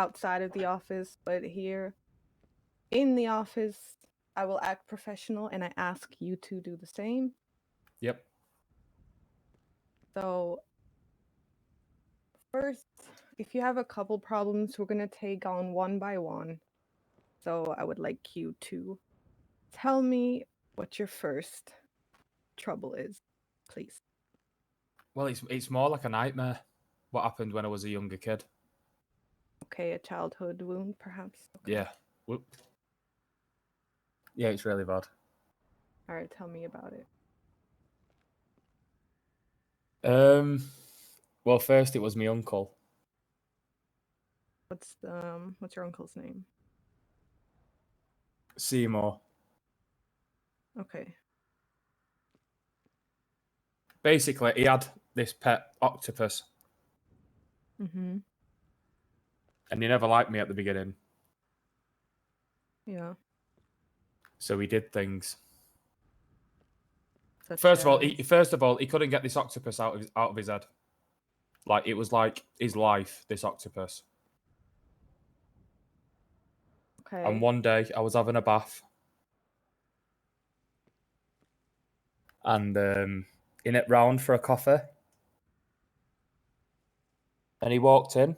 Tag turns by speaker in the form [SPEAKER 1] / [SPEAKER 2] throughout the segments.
[SPEAKER 1] outside of the office, but here in the office, I will act professional and I ask you to do the same.
[SPEAKER 2] Yep.
[SPEAKER 1] So, first, if you have a couple problems, we're going to take on one by one. So, I would like you to tell me what your first trouble is, please.
[SPEAKER 2] Well, it's more like a nightmare. What happened when I was a younger kid?
[SPEAKER 1] Okay, a childhood wound, perhaps. Okay.
[SPEAKER 2] Yeah. Whoop. Yeah, it's really bad.
[SPEAKER 1] All right, tell me about it.
[SPEAKER 2] Well, first it was my uncle.
[SPEAKER 1] What's your uncle's name?
[SPEAKER 2] Seymour.
[SPEAKER 1] Okay.
[SPEAKER 2] Basically, he had this pet octopus,
[SPEAKER 1] Mm-hmm.
[SPEAKER 2] and he never liked me at the beginning.
[SPEAKER 1] Yeah.
[SPEAKER 2] So he did things.
[SPEAKER 1] Such
[SPEAKER 2] First
[SPEAKER 1] as...
[SPEAKER 2] of all, he couldn't get this octopus out of his head. Like it was like his life. This octopus.
[SPEAKER 1] Okay.
[SPEAKER 2] And one day I was having a bath, and in it round for a coffee, and he walked in.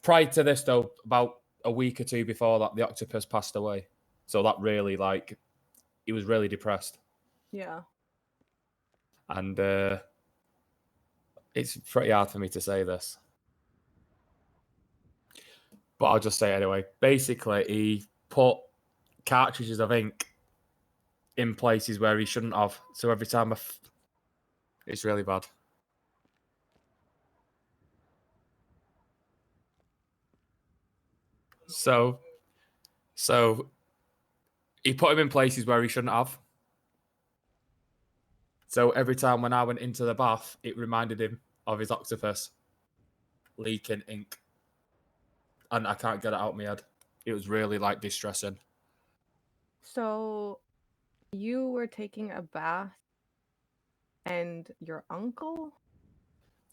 [SPEAKER 2] Prior to this, though, about a week or two before that, the octopus passed away. So that really, like, he was really depressed.
[SPEAKER 1] Yeah.
[SPEAKER 2] And it's pretty hard for me to say this, but I'll just say it anyway. Basically, he put cartridges of ink in places where he shouldn't have. So every time it's really bad. So he put him in places where he shouldn't have. So every time when I went into the bath, it reminded him of his octopus leaking ink. And I can't get it out of my head. It was really, like, distressing.
[SPEAKER 1] So you were taking a bath and your uncle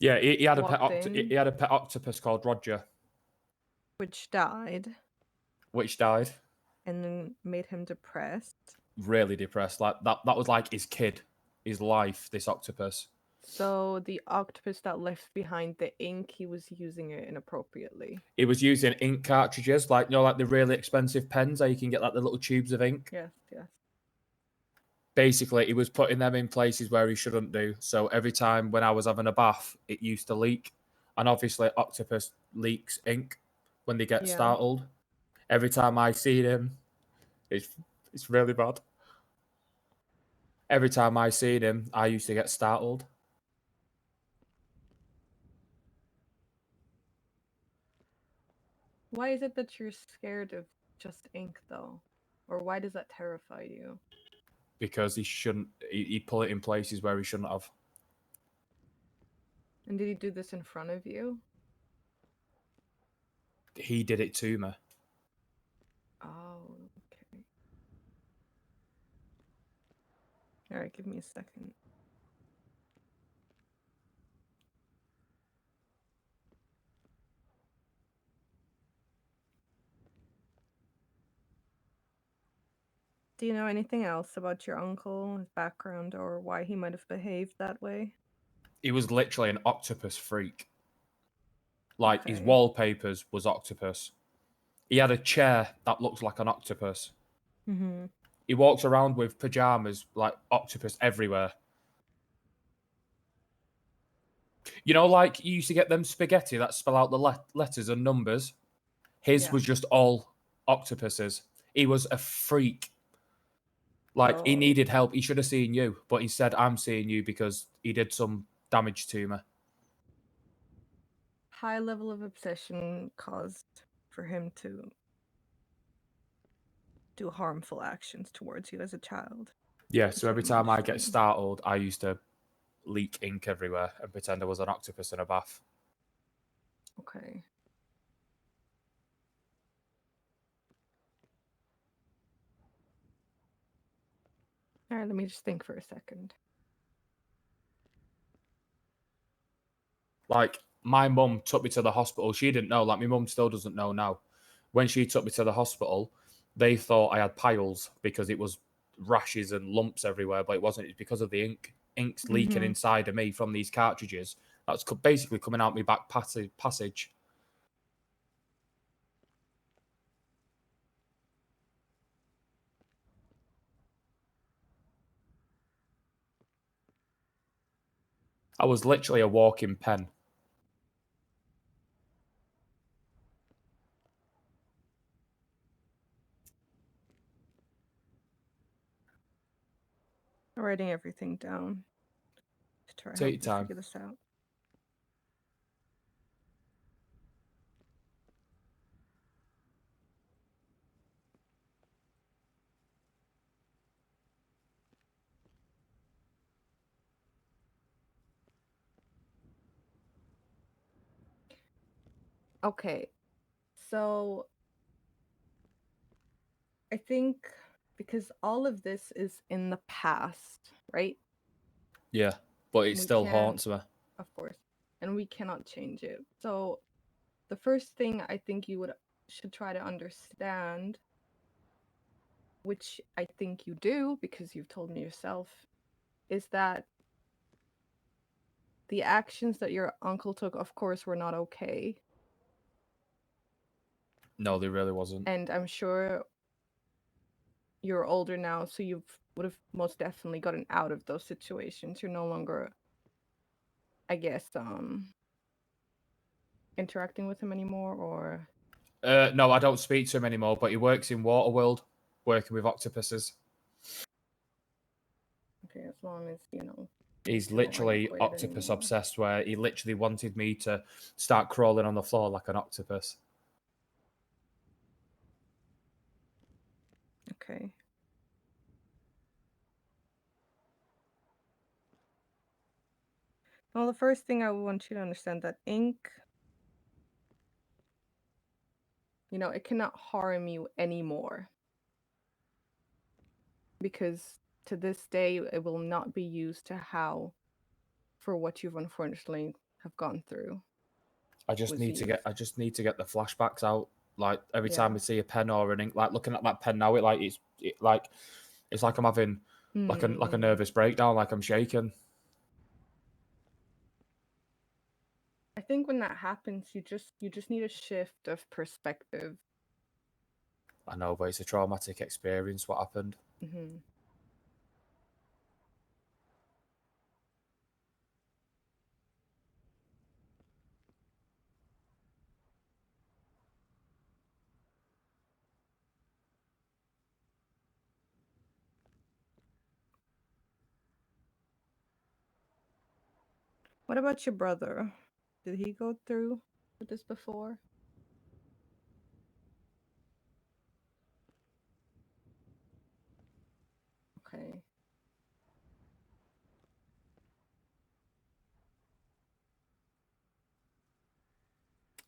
[SPEAKER 2] Yeah, he had
[SPEAKER 1] walked
[SPEAKER 2] he had a pet octopus called Roger,
[SPEAKER 1] which died
[SPEAKER 2] which died.
[SPEAKER 1] and then made him depressed.
[SPEAKER 2] Really depressed. Like that was like his kid, his life, this octopus.
[SPEAKER 1] So the octopus that left behind the ink, he was using it inappropriately.
[SPEAKER 2] He was using ink cartridges, like, you know, like the really expensive pens where you can get like the little tubes of ink.
[SPEAKER 1] Yes, yes.
[SPEAKER 2] Basically, he was putting them in places where he shouldn't do. So every time when I was having a bath, it used to leak. And obviously, octopus leaks ink when they get startled. Every time I see him, it's really bad. Every time I see him, I used to get startled.
[SPEAKER 1] Why is it that you're scared of just ink, though? Or why does that terrify you?
[SPEAKER 2] Because he put it in places where he shouldn't have.
[SPEAKER 1] And did he do this in front of you?
[SPEAKER 2] He did it to me.
[SPEAKER 1] Oh, okay. All right, give me a second. Do you know anything else about your uncle, his background, or why he might have behaved that way?
[SPEAKER 2] He was literally an octopus freak. Like, his wallpapers was octopus. He had a chair that looked like an octopus.
[SPEAKER 1] Mm-hmm.
[SPEAKER 2] He walks around with pajamas, like octopus everywhere. You know, like you used to get them spaghetti that spell out the letters and numbers? His was just all octopuses. He was a freak. Like, he needed help. He should have seen you, but he said, I'm seeing you because he did some damage to me.
[SPEAKER 1] High level of obsession caused for him to do harmful actions towards you as a child.
[SPEAKER 2] Yeah, so every time I get startled, I used to leak ink everywhere and pretend I was an octopus in a bath.
[SPEAKER 1] Okay. All right, let me just think for a second.
[SPEAKER 2] Like, my mum took me to the hospital. She didn't know. Like, my mum still doesn't know now. When she took me to the hospital, they thought I had piles because it was rashes and lumps everywhere, but it wasn't. It's because of the ink. Ink's leaking inside of me from these cartridges. That's basically coming out my back passage. I was literally a walking pen.
[SPEAKER 1] Writing everything down to try to
[SPEAKER 2] Take
[SPEAKER 1] help
[SPEAKER 2] your
[SPEAKER 1] you
[SPEAKER 2] time.
[SPEAKER 1] figure this out. Okay, so I think because all of this is in the past, right?
[SPEAKER 2] Yeah, but it
[SPEAKER 1] We
[SPEAKER 2] still
[SPEAKER 1] can't,
[SPEAKER 2] haunts me.
[SPEAKER 1] of course, and we cannot change it. So the first thing I think you should try to understand, which I think you do because you've told me yourself, is that the actions that your uncle took, of course, were not okay.
[SPEAKER 2] No, they really wasn't.
[SPEAKER 1] And I'm sure you're older now, so you would have most definitely gotten out of those situations. You're no longer, I guess, interacting with him anymore, or
[SPEAKER 2] No, I don't speak to him anymore, but he works in Waterworld, working with octopuses.
[SPEAKER 1] okay, as long as you
[SPEAKER 2] He's
[SPEAKER 1] two aren't
[SPEAKER 2] literally
[SPEAKER 1] acquainted
[SPEAKER 2] octopus
[SPEAKER 1] anymore.
[SPEAKER 2] obsessed, where he literally wanted me to start crawling on the floor like an octopus.
[SPEAKER 1] Okay. Well, the first thing I want you to understand that ink, it cannot harm you anymore. Because to this day, it will not be used to how for what you've unfortunately have gone through.
[SPEAKER 2] I just need to get the flashbacks out. Like every time I see a pen or an ink, like looking at that pen now, it's like I'm having like a nervous breakdown, like I'm shaking.
[SPEAKER 1] I think when that happens, you just need a shift of perspective.
[SPEAKER 2] I know, but it's a traumatic experience. What happened?
[SPEAKER 1] Mm-hmm. What about your brother? Did he go through with this before? Okay.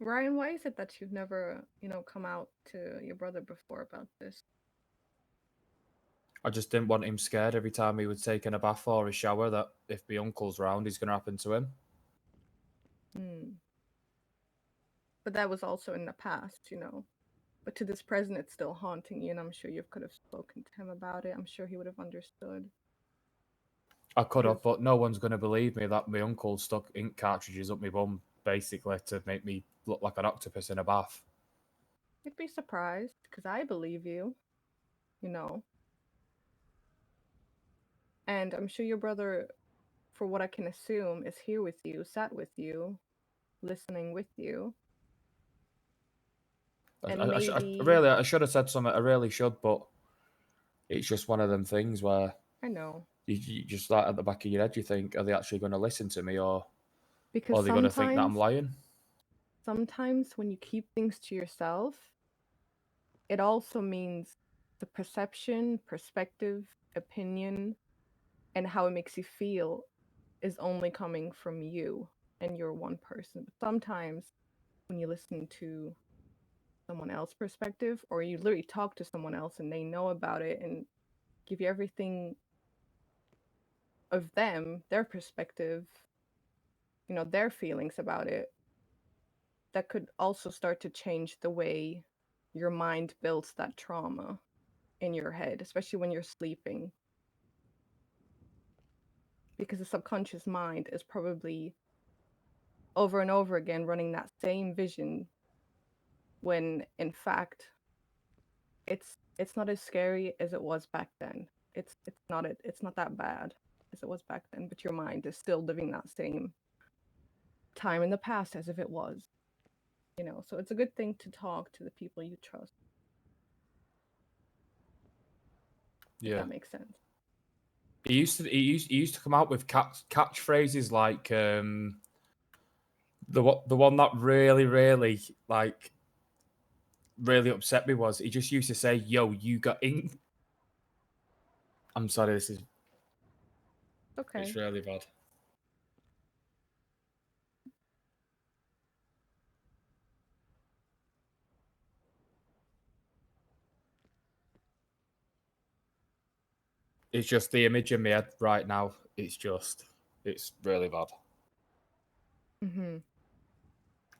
[SPEAKER 1] Ryan, why is it that you've never, come out to your brother before about this?
[SPEAKER 2] I just didn't want him scared every time he was taking a bath or a shower that if my uncle's round, he's going to happen to him.
[SPEAKER 1] But that was also in the past, But to this present, it's still haunting you, and I'm sure you could have spoken to him about it. I'm sure he would have understood.
[SPEAKER 2] I could have,
[SPEAKER 1] Because
[SPEAKER 2] but no one's going to believe me that my uncle stuck ink cartridges up my bum, basically, to make me look like an octopus in a bath.
[SPEAKER 1] you'd be surprised, because I believe you, you know. And I'm sure your brother, for what I can assume, is here with you, sat with you, listening with you. And maybe,
[SPEAKER 2] I should have said something. I really should, but it's just one of them things where
[SPEAKER 1] I know,
[SPEAKER 2] you just like at the back of your head, you think, are they actually going to listen to me, or
[SPEAKER 1] because
[SPEAKER 2] are they going to think that I'm lying?
[SPEAKER 1] sometimes when you keep things to yourself, it also means the perception, perspective, opinion, and how it makes you feel is only coming from you and you're one person. But sometimes when you listen to someone else's perspective, or you literally talk to someone else and they know about it and give you everything of them, their perspective, their feelings about it, that could also start to change the way your mind builds that trauma in your head, especially when you're sleeping. Because the subconscious mind is probably over and over again running that same vision when in fact it's not as scary as it was back then. It's not that bad as it was back then, but your mind is still living that same time in the past as if it was. So it's a good thing to talk to the people you trust. If
[SPEAKER 2] Yeah.
[SPEAKER 1] that makes sense.
[SPEAKER 2] He used to come out with catchphrases like the one that really like really upset me was he just used to say, "Yo, you got ink." I'm sorry, it's
[SPEAKER 1] Okay.
[SPEAKER 2] really bad. It's just the image in my head right now. It's really bad.
[SPEAKER 1] Mm-hmm.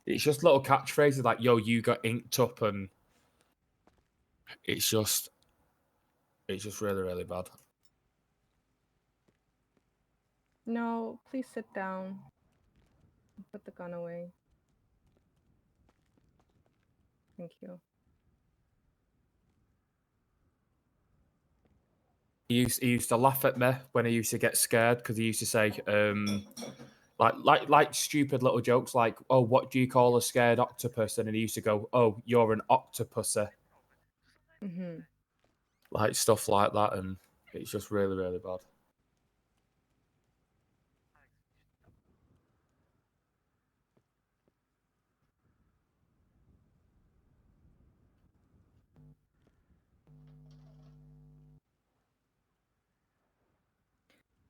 [SPEAKER 2] It's just little catchphrases like "Yo, you got inked up," and it's just really bad.
[SPEAKER 1] No, please sit down. Put the gun away. Thank you.
[SPEAKER 2] He used to laugh at me when I used to get scared because he used to say like stupid little jokes like, "Oh, what do you call a scared octopus?" And then he used to go, "Oh, you're an octopusser."
[SPEAKER 1] Mm-hmm.
[SPEAKER 2] Like stuff like that, and it's just really bad.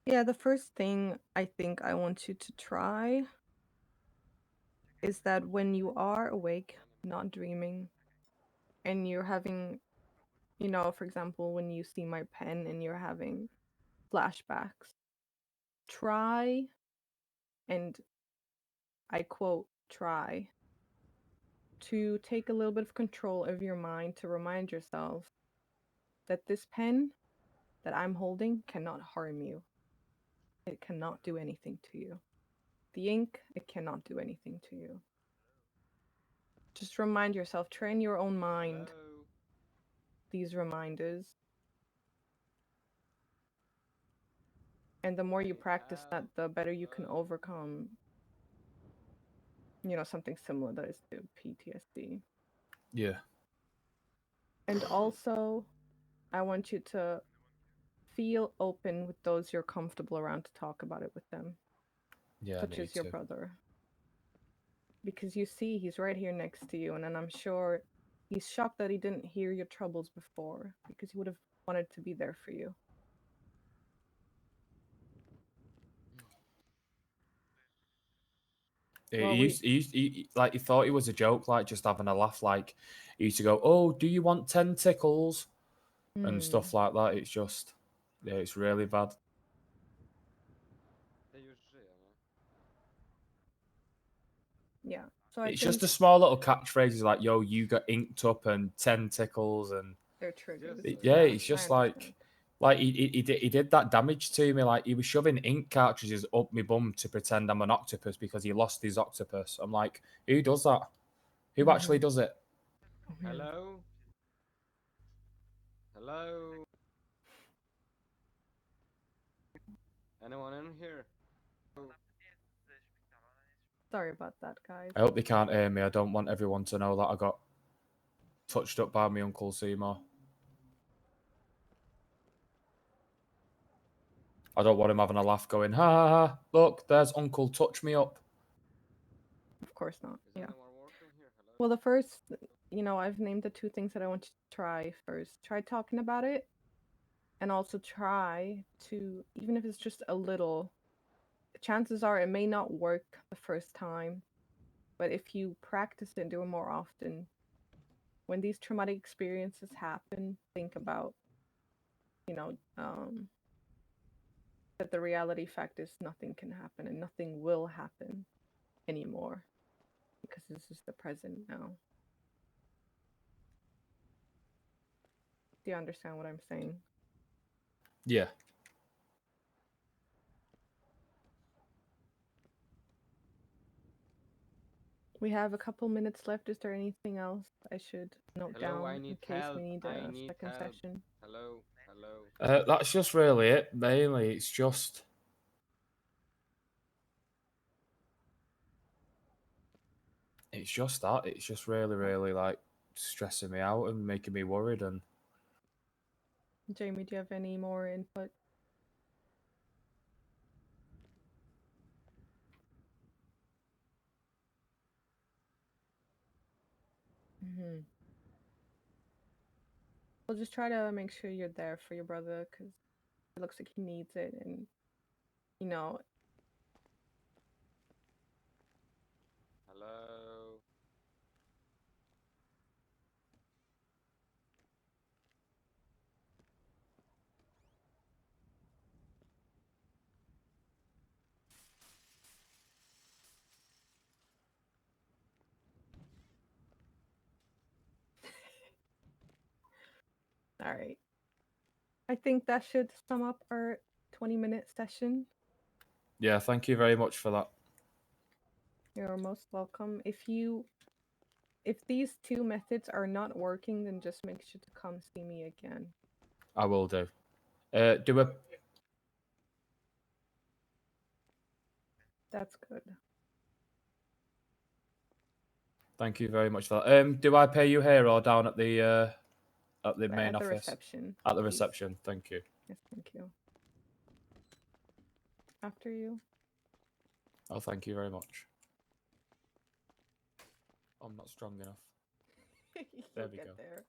[SPEAKER 1] Yeah, the first thing I think I want you to try is that when you are awake, not dreaming, and you're having, for example, when you see my pen and you're having flashbacks, try, and I quote, try to take a little bit of control of your mind to remind yourself that this pen that I'm holding cannot harm you. It cannot do anything to you. The ink, it cannot do anything to you. Just remind yourself, train your own mind these reminders. And the more you practice that, the better you can overcome, something similar that is to PTSD.
[SPEAKER 2] Yeah,
[SPEAKER 1] And also, I want you to feel open with those you're comfortable around to talk about it with them,
[SPEAKER 2] yeah, I
[SPEAKER 1] such
[SPEAKER 2] need
[SPEAKER 1] as your
[SPEAKER 2] to.
[SPEAKER 1] brother. Because you see, he's right here next to you, and then I'm sure he's shocked that he didn't hear your troubles before, because he would have wanted to be there for you. Well,
[SPEAKER 2] Like he thought it was a joke, like just having a laugh. Like he used to go, "Oh, do you want tentacles?" and stuff like that. It's just, yeah, it's really bad.
[SPEAKER 1] Yeah. So I
[SPEAKER 2] It's just
[SPEAKER 1] think
[SPEAKER 2] the small little catchphrases like "Yo, you got inked up" and tentacles, and
[SPEAKER 1] they're triggers.
[SPEAKER 2] yeah,
[SPEAKER 1] Yeah,
[SPEAKER 2] it's
[SPEAKER 1] I
[SPEAKER 2] just
[SPEAKER 1] understand.
[SPEAKER 2] like he did that damage to me. Like he was shoving ink cartridges up my bum to pretend I'm an octopus because he lost his octopus. I'm like, who does that? Who actually does it?
[SPEAKER 3] Hello? Hello? Anyone in here?
[SPEAKER 1] Sorry about that, guys.
[SPEAKER 2] I hope they can't hear me. I don't want everyone to know that I got touched up by my Uncle Seymour. I don't want him having a laugh going, ha ha ha, look, there's Uncle Touch Me Up.
[SPEAKER 1] Of course not.
[SPEAKER 3] Is
[SPEAKER 1] Yeah.
[SPEAKER 3] anyone working here? Hello?
[SPEAKER 1] Well, the first, I've named the two things that I want you to try first. Try talking about it, and also try to, even if it's just a little, chances are it may not work the first time, but if you practice it and do it more often, when these traumatic experiences happen, think about, you know, um, that the reality fact is nothing can happen and nothing will happen anymore. because this is the present now. Do you understand what I'm saying?
[SPEAKER 2] Yeah.
[SPEAKER 1] We have a couple minutes left. Is there anything else I should note
[SPEAKER 3] Hello, I
[SPEAKER 1] down in
[SPEAKER 3] need
[SPEAKER 1] case
[SPEAKER 3] help.
[SPEAKER 1] we need
[SPEAKER 3] I
[SPEAKER 1] a
[SPEAKER 3] need
[SPEAKER 1] second
[SPEAKER 3] help.
[SPEAKER 1] session?
[SPEAKER 3] Hello, hello.
[SPEAKER 2] That's just really it. Mainly, it's just that. It's just really like stressing me out and making me worried. And
[SPEAKER 1] Jamie, do you have any more input? We'll just try to make sure you're there for your brother because it looks like he needs it, and you know.
[SPEAKER 3] Hello.
[SPEAKER 1] All right. I think that should sum up our 20-minute session.
[SPEAKER 2] yeah, thank you very much for that.
[SPEAKER 1] You're most welcome. If these two methods are not working, then just make sure to come see me again.
[SPEAKER 2] I will do.
[SPEAKER 1] That's good.
[SPEAKER 2] Thank you very much for that. Do I pay you here or down at the main
[SPEAKER 1] At the
[SPEAKER 2] office?
[SPEAKER 1] reception.
[SPEAKER 2] At the
[SPEAKER 1] please.
[SPEAKER 2] reception. Thank you.
[SPEAKER 1] Yes, thank you. After you.
[SPEAKER 2] Oh, thank you very much. I'm not strong enough.
[SPEAKER 1] You'll
[SPEAKER 2] There we
[SPEAKER 1] get
[SPEAKER 2] go.
[SPEAKER 1] there.